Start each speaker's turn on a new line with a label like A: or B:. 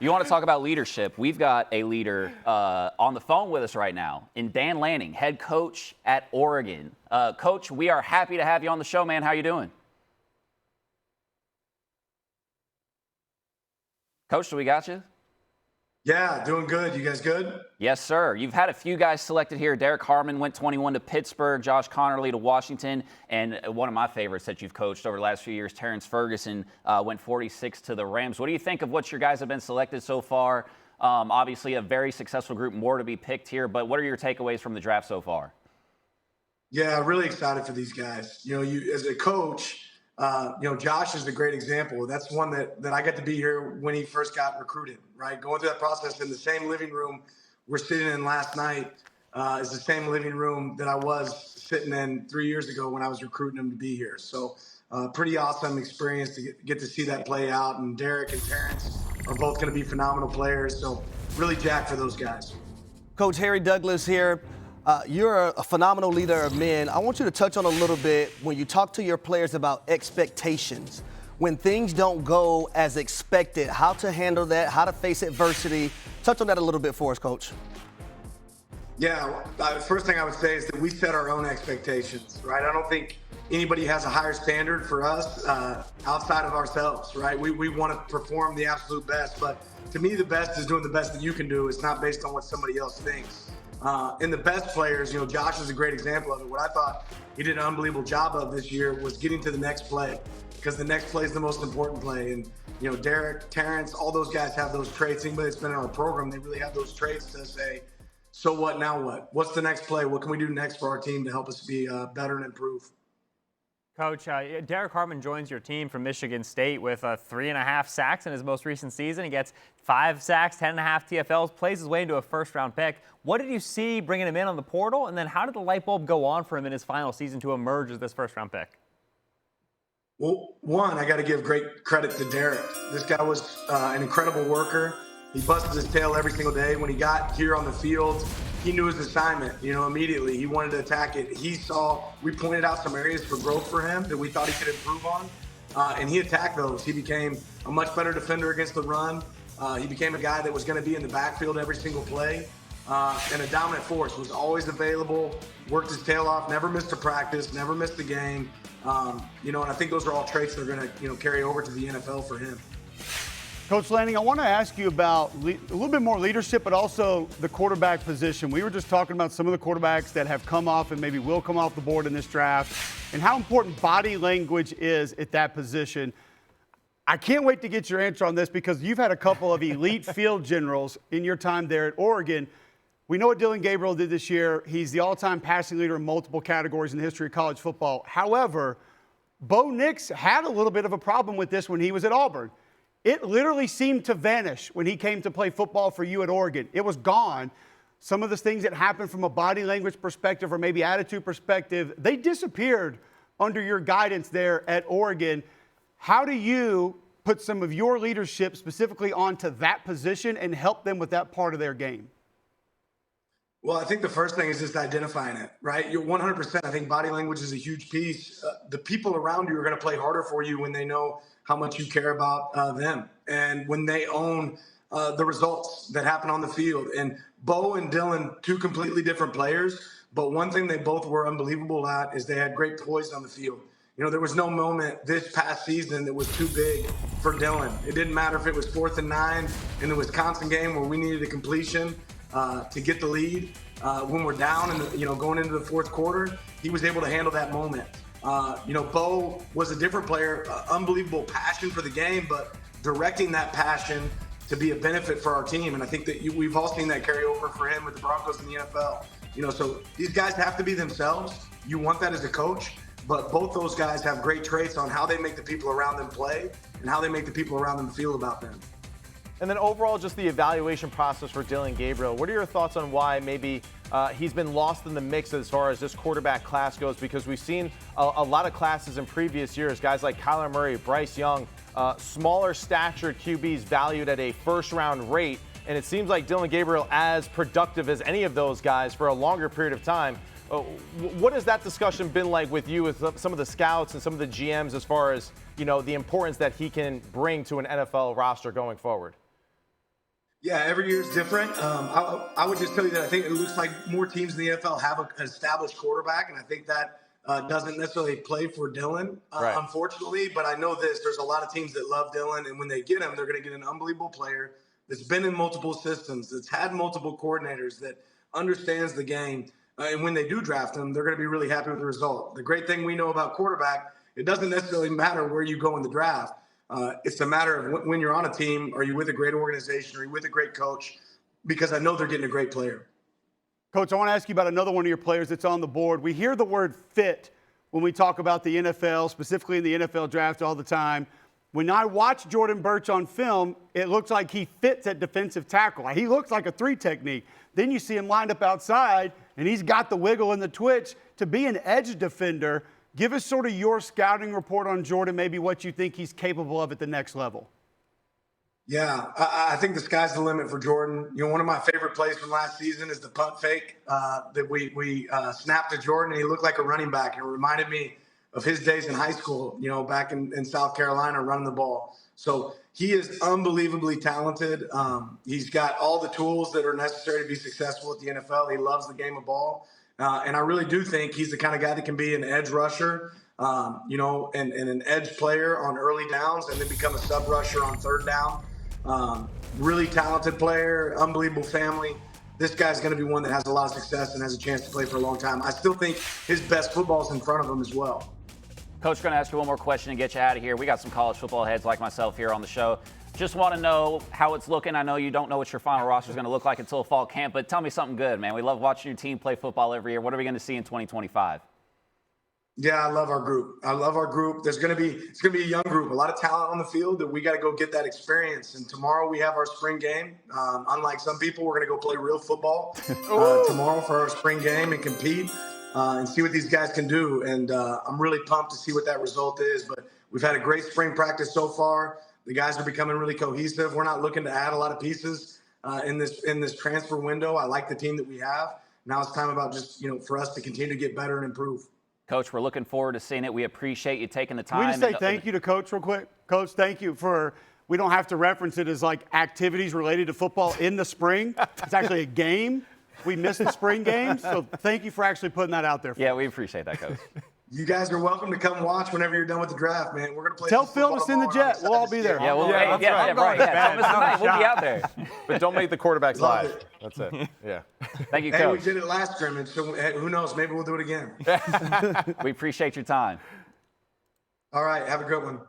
A: You want to talk about leadership? We've got a leader on the phone with us right now in Dan Lanning, head coach at Oregon. Coach, we are happy to have you on the show, man. How you doing? Coach, do we got you?
B: Yeah, doing good. You guys good?
A: Yes, sir. You've had a few guys selected here. Derek Harmon went 21 to Pittsburgh, Josh Connerly to Washington, and one of my favorites that you've coached over the last few years, Terrence Ferguson, went 46 to the Rams. What do you think of what your guys have been selected so far? Obviously, a very successful group, more to be picked here, but what are your takeaways from the draft so far?
B: Yeah, really excited for these guys. You as a coach, Josh is a great example. That's one that I got to be here when he first got recruited, right? Going through that process in the same living room we're sitting in last night is the same living room that I was sitting in 3 years ago when I was recruiting him to be here. So pretty awesome experience to get to see that play out. And Derek and Terrence are both going to be phenomenal players. So really jacked for those guys.
C: Coach Harry Douglas here. You're a phenomenal leader of men. I want you to touch on a little bit when you talk to your players about expectations. When things don't go as expected, how to handle that, how to face adversity. Touch on that a little bit for us, Coach.
B: Yeah, first thing I would say is that we set our own expectations, right? I don't think anybody has a higher standard for us outside of ourselves, right? We want to perform the absolute best, but to me, the best is doing the best that you can do. It's not based on what somebody else thinks. And the best players, Josh is a great example of it. What I thought he did an unbelievable job of this year was getting to the next play, because the next play is the most important play. And, Derek, Terrence, all those guys have those traits. Anybody that's been in our program, they really have those traits to say, so what, now what? What's the next play? What can we do next for our team to help us be better and improve?
D: Coach, Derek Harmon joins your team from Michigan State with 3.5 sacks in his most recent season. He gets 5 sacks, 10.5 TFLs, plays his way into a first-round pick. What did you see bringing him in on the portal, and then how did the light bulb go on for him in his final season to emerge as this first-round pick?
B: Well, one, I got to give great credit to Derek. This guy was an incredible worker. He busted his tail every single day. When he got here on the field, he knew his assignment, immediately. He wanted to attack it. We pointed out some areas for growth for him that we thought he could improve on, and he attacked those. He became a much better defender against the run. He became a guy that was going to be in the backfield every single play, and a dominant force, was always available, worked his tail off, never missed a practice, never missed a game. And I think those are all traits that are going to, carry over to the NFL for him.
E: Coach Lanning, I want to ask you about a little bit more leadership, but also the quarterback position. We were just talking about some of the quarterbacks that have come off and maybe will come off the board in this draft, and how important body language is at that position. I can't wait to get your answer on this, because you've had a couple of elite field generals in your time there at Oregon. We know what Dillon Gabriel did this year. He's the all-time passing leader in multiple categories in the history of college football. However, Bo Nix had a little bit of a problem with this when he was at Auburn. It literally seemed to vanish when he came to play football for you at Oregon. It was gone. Some of the things that happened from a body language perspective or maybe attitude perspective, they disappeared under your guidance there at Oregon. How do you put some of your leadership specifically onto that position and help them with that part of their game?
B: Well, I think the first thing is just identifying it, right? You're 100%. I think body language is a huge piece. The people around you are going to play harder for you when they know how much you care about them, and when they own the results that happen on the field. And Bo and Dillon, two completely different players, but one thing they both were unbelievable at is they had great poise on the field. There was no moment this past season that was too big for Dillon. It didn't matter if it was 4th and 9 in the Wisconsin game where we needed a completion to get the lead. When we're down and going into the fourth quarter, he was able to handle that moment. Bo was a different player, unbelievable passion for the game, but directing that passion to be a benefit for our team. And I think that we've all seen that carry over for him with the Broncos in the NFL. So these guys have to be themselves. You want that as a coach, but both those guys have great traits on how they make the people around them play and how they make the people around them feel about them.
F: And then overall, just the evaluation process for Dillon Gabriel. What are your thoughts on why maybe he's been lost in the mix as far as this quarterback class goes? Because we've seen a lot of classes in previous years, guys like Kyler Murray, Bryce Young, smaller stature QBs valued at a first-round rate. And it seems like Dillon Gabriel as productive as any of those guys for a longer period of time. What has that discussion been like with you, with some of the scouts and some of the GMs, as far as, the importance that he can bring to an NFL roster going forward?
B: Yeah, every year is different. I would just tell you that I think it looks like more teams in the NFL have an established quarterback, and I think that doesn't necessarily play for Dylan,
F: Right.
B: unfortunately. But I know this: there's a lot of teams that love Dylan, and when they get him, they're going to get an unbelievable player that's been in multiple systems, that's had multiple coordinators, that understands the game. And when they do draft him, they're going to be really happy with the result. The great thing we know about quarterback, it doesn't necessarily matter where you go in the draft. It's a matter of when you're on a team, are you with a great organization, are you with a great coach? Because I know they're getting a great player.
E: Coach, I want to ask you about another one of your players that's on the board. We hear the word fit when we talk about the NFL, specifically in the NFL draft all the time. When I watch Jordan Burch on film, it looks like he fits at defensive tackle. He looks like a 3 technique. Then you see him lined up outside, and he's got the wiggle and the twitch to be an edge defender. Give us sort of your scouting report on Jordan, maybe what you think he's capable of at the next level.
B: Yeah, I think the sky's the limit for Jordan. You know, one of my favorite plays from last season is the punt fake that we snapped to Jordan, and he looked like a running back. And it reminded me of his days in high school, you know, back in South Carolina running the ball. So he is unbelievably talented. He's got all the tools that are necessary to be successful at the NFL. He loves the game of ball. And I really do think he's the kind of guy that can be an edge rusher, you know, and an edge player on early downs and then become a sub rusher on third down. Really talented player, unbelievable family. This guy's going to be one that has a lot of success and has a chance to play for a long time. I still think his best football is in front of him as well.
A: Coach, going to ask you one more question and get you out of here. We got some college football heads like myself here on the show. Just want to know how it's looking. I know you don't know what your final roster is going to look like until fall camp, but tell me something good, man. We love watching your team play football every year. What are we going to see in 2025?
B: Yeah, I love our group. I love our group. It's going to be a young group, a lot of talent on the field that we got to go get that experience. And tomorrow we have our spring game. Unlike some people, we're going to go play real football tomorrow for our spring game and compete and see what these guys can do. And I'm really pumped to see what that result is. But we've had a great spring practice so far. The guys are becoming really cohesive. We're not looking to add a lot of pieces in this transfer window. I like the team that we have. Now it's time about just, you know, for us to continue to get better and improve.
A: Coach, we're looking forward to seeing it. We appreciate you taking the time.
E: Can we just say thank you to Coach real quick? Coach, thank you for, we don't have to reference it as like activities related to football in the spring. It's actually a game. We missed the spring games, so thank you for actually putting that out there.
A: Yeah, we appreciate that, Coach.
B: You guys are welcome to come watch whenever you're done with the draft, man. We're going to play.
E: Tell Phil to send the jet. We'll all be there.
A: Yeah, we'll,
D: Yeah,
A: right. Yeah, don't miss the night. We'll be out there.
F: But don't make the quarterbacks
B: Love
F: live.
B: it.
F: That's it. Yeah.
A: Thank you,
B: Hey, we
A: Coach.
B: did it last scrimmage, so who knows? Maybe we'll do it again.
A: We appreciate your time.
B: All right, have a good one.